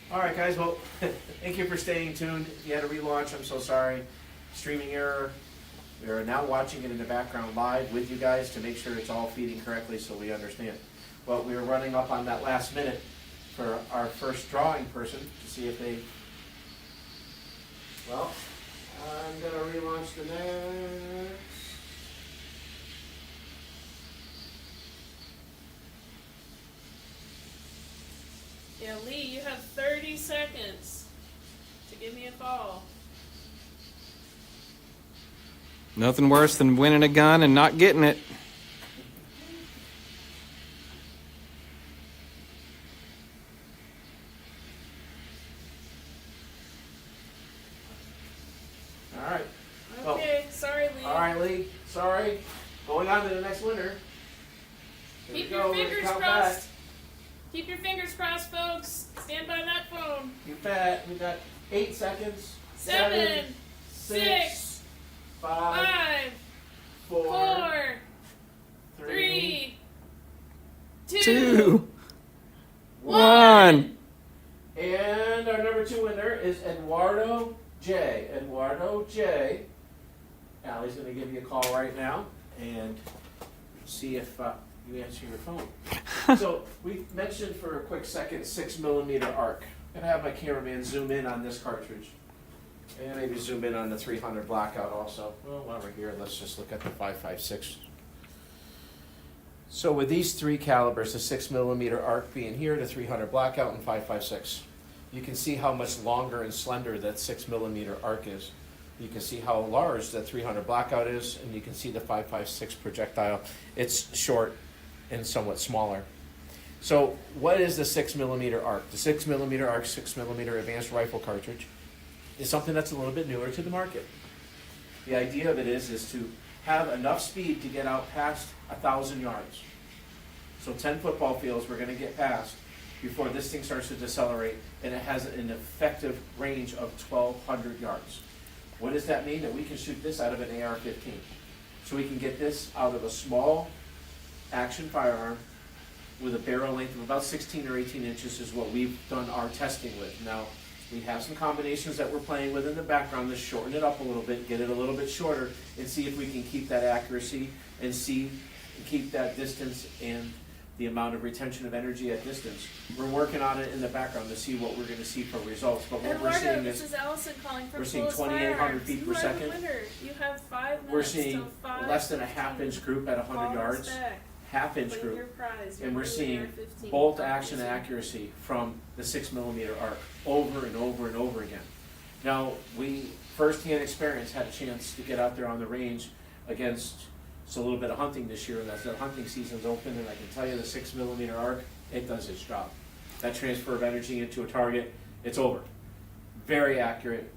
All right, guys. Well, thank you for staying tuned. If you had a relaunch, I'm so sorry. Streaming error. We are now watching it in the background live with you guys to make sure it's all feeding correctly so we understand. Well, we were running up on that last minute for our first drawing person to see if they... Well, I'm going to relaunch the next... Yeah, Lee, you have 30 seconds to give me a call. Nothing worse than winning a gun and not getting it. All right. Okay, sorry, Lee. All right, Lee. Sorry. Going on to the next winner. Here Keep we your go. We're gonna fingers count crossed. back. Keep your fingers crossed, folks. Stand by that phone. You bet. We got 8 seconds. 7, 6, 6, 5, 5, 4, 4, 3, 2, 2, 1. 1. And our number 2 winner is Eduardo J. Eduardo J. Allie's going to give you a call right now and see if you answer your phone. So we mentioned for a quick second 6mm arc. I'm going to have my cameraman zoom in on this cartridge. And maybe zoom in on the 300 blackout also. Well, while we're here, let's just look at the 5.56. So with these 3 calibers, the 6mm arc being here, the 300 blackout, and 5.56, you can see how much longer and slender that 6mm arc is. You can see how large that 300 blackout is, and you can see the 5.56 projectile. It's short and somewhat smaller. So what is the 6mm arc? The 6mm arc, 6mm advanced rifle cartridge, is something that's a little bit newer to the market. The idea of it is to have enough speed to get out past 1,000 yards. So 10 football fields we're going to get past before this thing starts to decelerate, and it has an effective range of 1,200 yards. What does that mean? That we can shoot this out of an AR-15. So we can get this out of a small action firearm with a barrel length of about 16 or 18 inches is what we've done our testing with. Now, we have some combinations that we're playing with in the background to shorten it up a little bit, get it a little bit shorter, and see if we can keep that accuracy and keep that distance and the amount of retention of energy at distance. We're working on it in the background to see what we're going to see for results. But what we're Eduardo, seeing this is is Allison calling from we're seeing Close 2,800 Firearms. feet per You are the second. winner. You have 5 minutes. we're seeing till 5, less than a half-inch group at 100 yards, half-inch Claim your group. prize. And we're Your seeing AR-15 bolt action cartridge. accuracy from the 6mm arc over and over and over again. Now, we firsthand experience had a chance to get out there on the range against a little bit of hunting this year, and as the hunting season's open, and I can tell you the 6mm arc, it does its job. That transfer of energy into a target, it's over. Very accurate.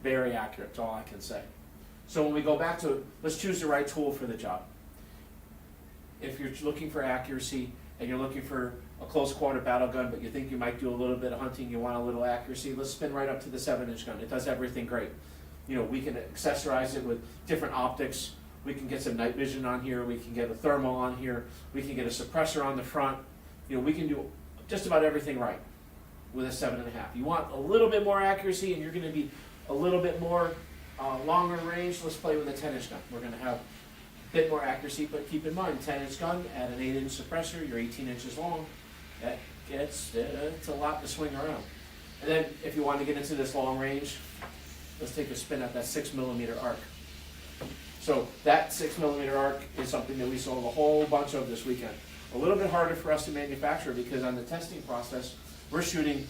Very accurate, that's all I can say. So when we go back to, let's choose the right tool for the job. If you're looking for accuracy and you're looking for a close quarter battle gun, but you think you might do a little bit of hunting, you want a little accuracy, let's spin right up to the 7-inch gun. It does everything great. You know, we can accessorize it with different optics. We can get some night vision on here. We can get a thermal on here. We can get a suppressor on the front. You know, we can do just about everything right with a 7.5. You want a little bit more accuracy and you're going to be a little bit more longer range, let's play with a 10-inch gun. We're going to have a bit more accuracy, but keep in mind, 10-inch gun, add an 8-inch suppressor, you're 18 inches long. That gets, it's a lot to swing around. And then if you want to get into this long range, let's take a spin at that 6mm arc. So that 6mm arc is something that we sold a whole bunch of this weekend. A little bit harder for us to manufacture because on the testing process, we're shooting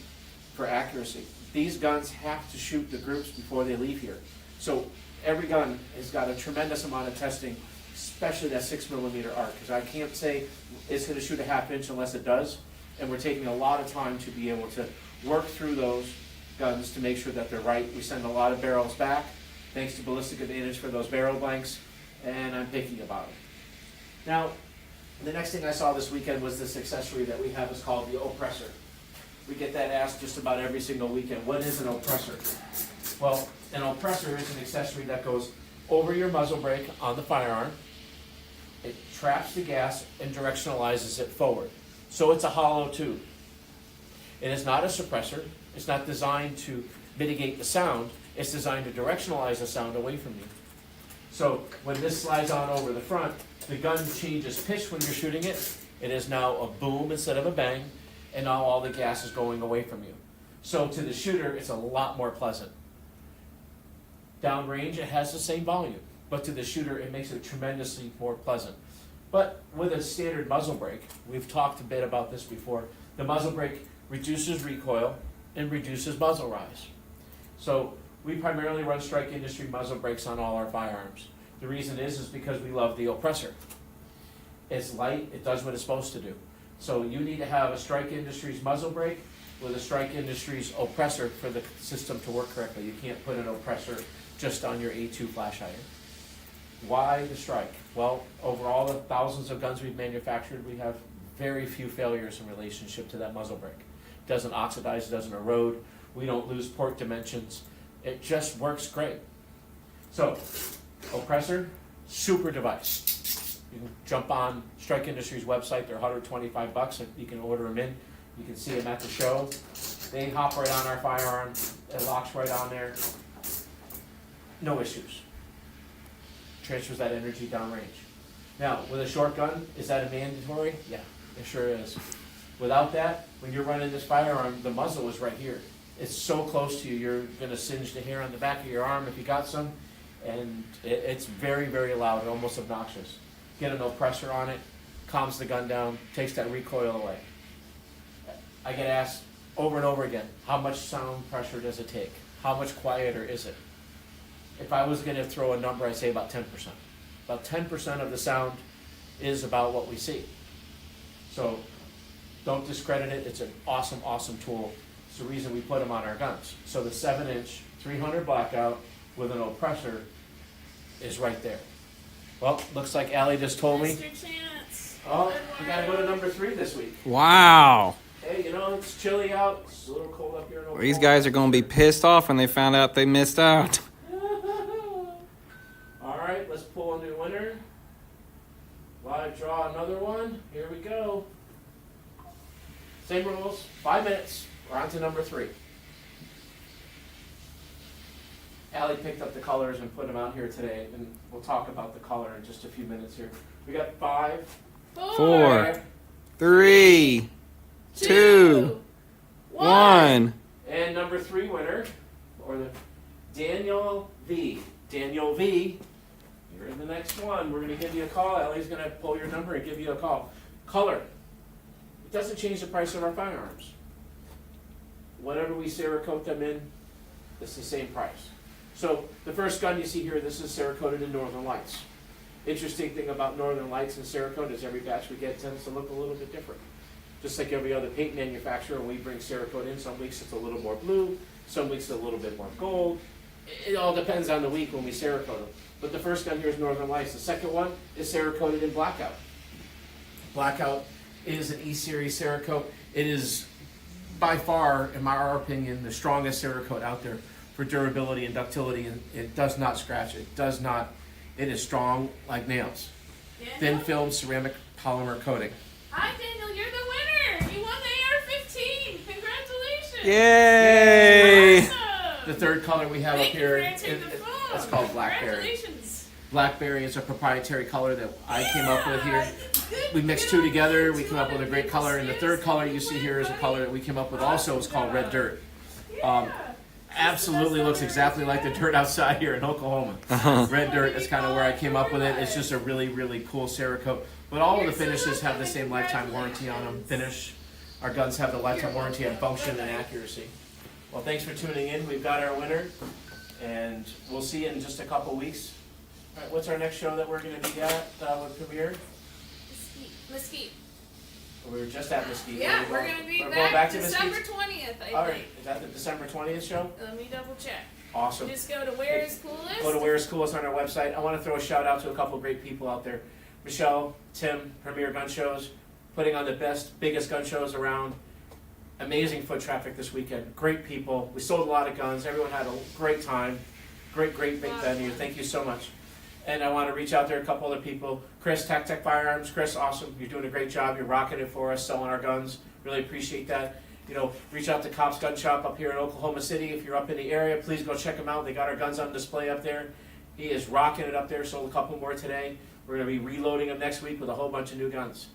for accuracy. These guns have to shoot the groups before they leave here. So every gun has got a tremendous amount of testing, especially that 6mm arc, because I can't say it's going to shoot a half-inch unless it does, and we're taking a lot of time to be able to work through those guns to make sure that they're right. We send a lot of barrels back, thanks to Ballistic Advantage for those barrel blanks, and I'm picky about it. Now, the next thing I saw this weekend was this accessory that we have is called the oppressor. We get that asked just about every single weekend. What is an oppressor? Well, an oppressor is an accessory that goes over your muzzle brake on the firearm. It traps the gas and directionalizes it forward. So it's a hollow tube. It is not a suppressor. It's not designed to mitigate the sound. It's designed to directionalize the sound away from you. So when this slides on over the front, the gun changes pitch when you're shooting it. It is now a boom instead of a bang, and now all the gas is going away from you. So to the shooter, it's a lot more pleasant. Downrange, it has the same volume, but to the shooter, it makes it tremendously more pleasant. But with a standard muzzle brake, we've talked a bit about this before, the muzzle brake reduces recoil and reduces muzzle rise. So we primarily run Strike Industry muzzle brakes on all our firearms. The reason is because we love the oppressor. It's light, it does what it's supposed to do. So you need to have a Strike Industries muzzle brake with a Strike Industries oppressor for the system to work correctly. You can't put an oppressor just on your A2 flash iron. Why the Strike? Well, over all the thousands of guns we've manufactured, we have very few failures in relationship to that muzzle brake. It doesn't oxidize, it doesn't erode, we don't lose port dimensions. It just works great. So, oppressor, super device. You can jump on Strike Industries website, they're $125, and you can order them in. You can see them at the show. They hop right on our firearm, it locks right on there. No issues. Transfers that energy downrange. Now, with a short gun, is that a mandatory? Yeah, it sure is. Without that, when you're running this firearm, the muzzle is right here. It's so close to you, you're gonna singe the hair on the back of your arm if you got some, and it's very, very loud, almost obnoxious. Get an oppressor on it, calms the gun down, takes that recoil away. I get asked over and over again, how much sound pressure does it take? How much quieter is it? If I was gonna throw a number, I'd say about 10%. About 10% of the sound is about what we see. So don't discredit it, it's an awesome, awesome tool. It's the reason we put them on our guns. So the 7-inch 300 blackout with an oppressor is right there. Well, looks like Allie just told me. Mr. Chance. Oh, we gotta go to number 3 this week. Wow. Hey, you know, it's chilly out, it's a little cold up here in Oklahoma. These guys are going to be pissed off when they found out they missed out. All right, let's pull a new winner. Live draw another one. Here we go. Same rules, 5 minutes. We're on to number 3. Allie picked up the colors and put them out here today, and we'll talk about the color in just a few minutes here. We got 5, 4, 3, 2, 1. and number 3 winner, or the Daniel V. Daniel V, you're in the next one. We're going to give you a call. Allie's going to pull your number and give you a call. Color. It doesn't change the price of our firearms. Whatever we Cerakote them in, it's the same price. So the first gun you see here, this is Cerakoted in Northern Lights. Interesting thing about Northern Lights and Cerakote is every batch we get tends to look a little bit different. Just like every other paint manufacturer, when we bring Cerakote in, some weeks it's a little more blue, some weeks it's a little bit more gold. It all depends on the week when we Cerakote them. But the first gun here is Northern Lights. The second one is Cerakoted in Blackout. Blackout is an E-Series Cerakote. It is by far, in our opinion, the strongest Cerakote out there for durability and ductility, and it does not scratch. It does not. It is strong like nails. Daniel? Thin film ceramic polymer coating. Hi, Daniel. You're the winner. You won the AR-15. Congratulations. Yay! Awesome. The third color we have Thank up you here, for answering the phone. it's called Blackberry. Congratulations. Blackberry is a proprietary color that I came up with here. Good. We mixed Good 2 together, on we you. came up with a great color, and the third color you see here is a color that we came up with also. It's called Red Dirt. Yeah. Absolutely looks exactly like the dirt outside here in Oklahoma. Red Dirt is kind of where I came up with it. It's just a really, really cool Cerakote. But all of the finishes have the same lifetime warranty on them. Finish. Our guns have the lifetime warranty on function and accuracy. Well, thanks for tuning in. We've got our winner, and we'll see you in just a couple weeks. All right, what's our next show that we're going to be at with Premiere? Mesquite. We were just at Mesquite. Yeah, we're going to be We're back, going to December Mesquite. 20th, I All right, think. is that the December 20th show? Let me double check. Awesome. Just go to Where is Coolest. Go to Where is Coolest on our website. I want to throw a shout out to a couple of great people out there. Michelle, Tim, Premier Gun Shows, putting on the best, biggest gun shows around. Amazing foot traffic this weekend. Great people. We sold a lot of guns. Everyone had a great time. Great big venue. Thank you so much. And I want to reach out there to a couple other people. Chris, Tech Firearms. Chris, awesome. You're doing a great job. You're rocking it for us, selling our guns. Really appreciate that. reach out to Cops Gun Shop up here in Oklahoma City. If you're up in the area, please go check them out. They got our guns on display up there. He is rocking it up there, sold a couple more today. We're gonna be reloading them next week with a whole bunch of new guns.